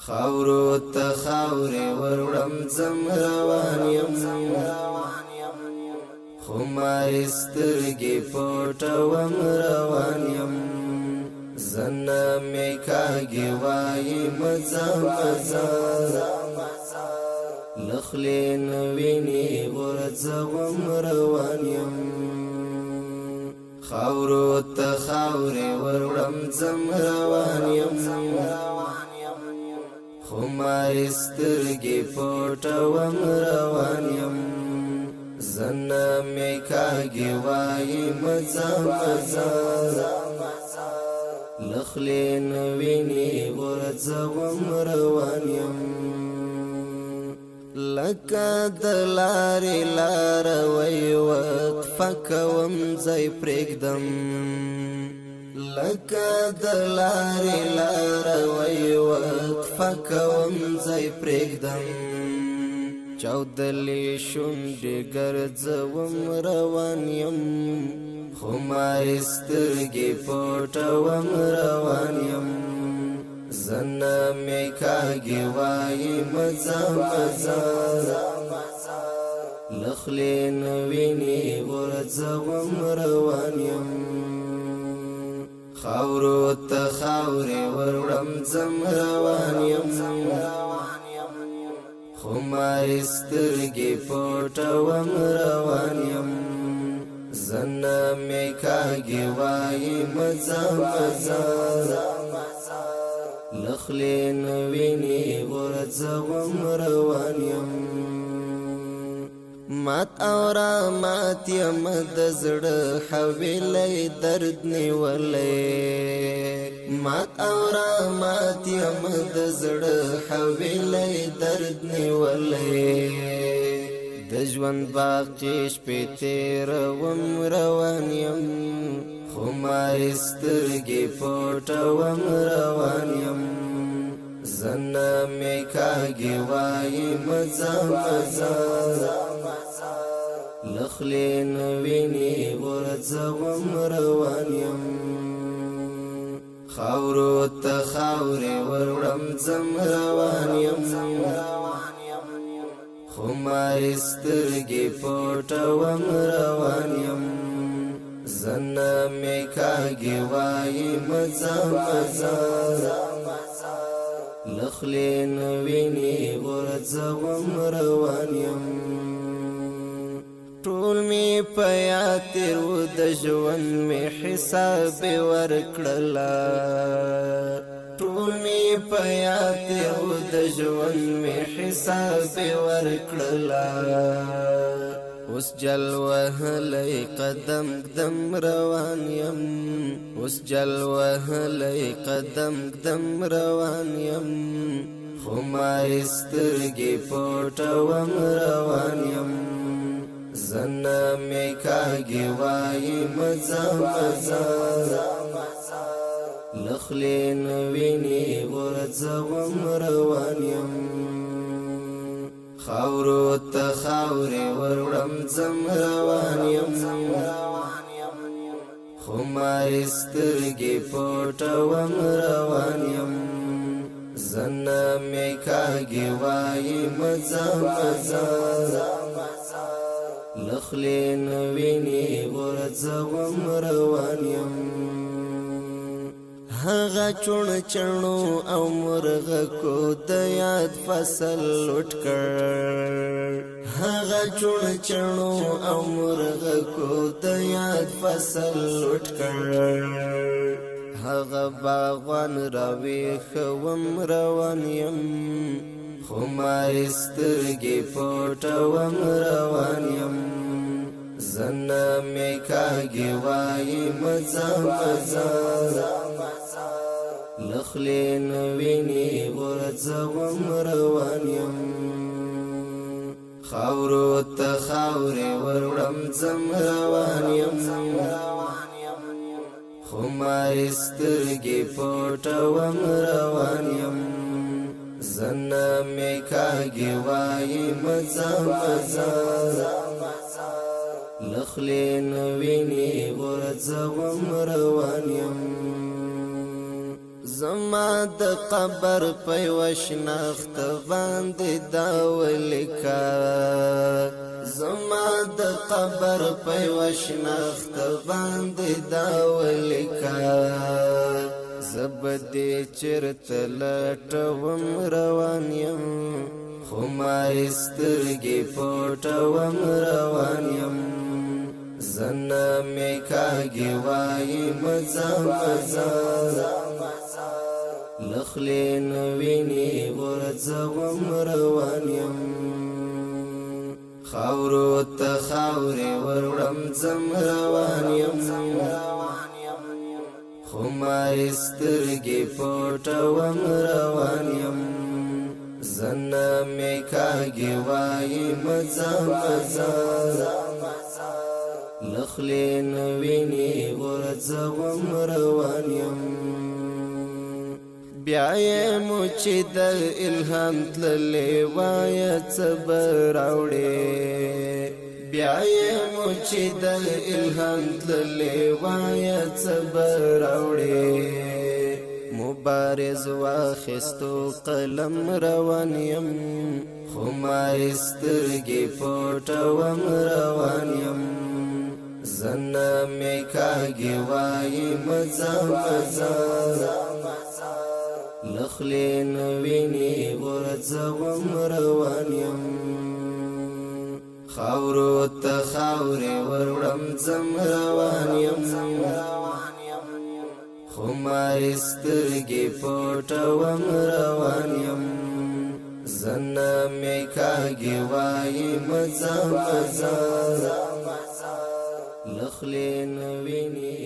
خاورو ته خاورې وروړم ځم روان یم خمارې سترګې پټوم روان یم زنه مې کاږي وایي مزه مزه له خولې نه وینې غورځوم روان یم خاورو ته خاورې وروړم ځم روان یم خمارې سترګې پټوم روان یم زنه مې کاږي وایي مزه مزه له خولې نه وینې غورځوم روان یم لکه د لارې لاروی وقفه کوم ځای پرېږدم لکه د لارې لاروی وقفه کوم ځای پرېږدم چاودلې شونډې ګرځوم روان یم خمارې سترګې پټوم روان یم زنه مې کاږي وایي مزه مزه له خولې نه وینې غورځوم روان یم خاورو ته خاورې وروړم ځم روان یم خمارې سترګې پټوم روان یم زنه مې کاږي وایي مزه مزه له خولې نه وینې غورځوم روان یم مات او رامات یم د زړه حویلی درد نیولی مات او رامات یم د زړه حویلی درد نیولی د ژوند باقي شپې تېروم روان یم خمارې سترګې پټوم روان یم زنه مې کاږي وایي مزه مزه له خولې نه وینې غورځوم روان یم خاورو ته خاورې وروړم ځم روان یم خمارې سترګې پټوم روان یم زنه مې کاږي وایي مزه مزه له خولې نه وینې غورځوم روان یم ټول مې په یاد تېر و د ژوند مې حساب ورکړله ټول مې په یاد تېر و د ژوند مې حساب ورکړله اوس جل وهلی قدم قدم روان یم اوس جل وهلی قدم قدم روان یم خمارې سترګې پټوم روان یم زنه مې کاږي وایي مزه مزه له خولې نه وینې غورځوم روان یم خاورو ته خاورې وروړم ځم روان یم خمارې سترګې پټوم روان یم زنه مې کاږي وایي مزه مزه له خولې نه وینې غورځوم روان یم هغه چون چڼو او مرغکو د یاد فصل لوټ کړ هغه چون چڼو او مرغکو د یاد فصل لوټ کړ هغه باغوان راویښوم روان یم خمارې سترګې پټوم روان یم زنه مې کاږي وایي مزه مزه له خولې نه وینې غورځوم روان یم خاورو ته خاورې وروړم ځم روان یم خمارې سترګې پټوم روان یم زنه مې کاږي وایي مزه مزه له خولې نه وینې غورځوم روان یم زما د قبر په وشنخت باندې دا ولیکا زما د قبر په وشنخت باندې دا ولیکا زبدې چرته لټوم روان یم خو ما سترګې پټوم روان یم زنه مې کاږي وایي مزه مزه لخلې نه وینې غورځوم روان یم خاورو ته خاورې وروړم ځم روان یم خو ما سترګې پټوم روان یم زنه مې کاږي وایي مزه مزه لخلې نه وینې غورځوم روان یم بیا یې مو چې د الهام تللې وایه څه به راوړې بیا یې مو چې د الهام تللې وایه څه به راوړې مبارز واخیستو قلم روان یم خو ما سترګې پټوم روان یم زنه مې کاږي وایي مزه مزه لخلې نه وینې غورځوم روان یم خاورو ته خاورې وروړم ځم روان یم خو ما سترګې پټوم روان یم زنه مې کاږي وایي مزه مزه لخلې نه وینې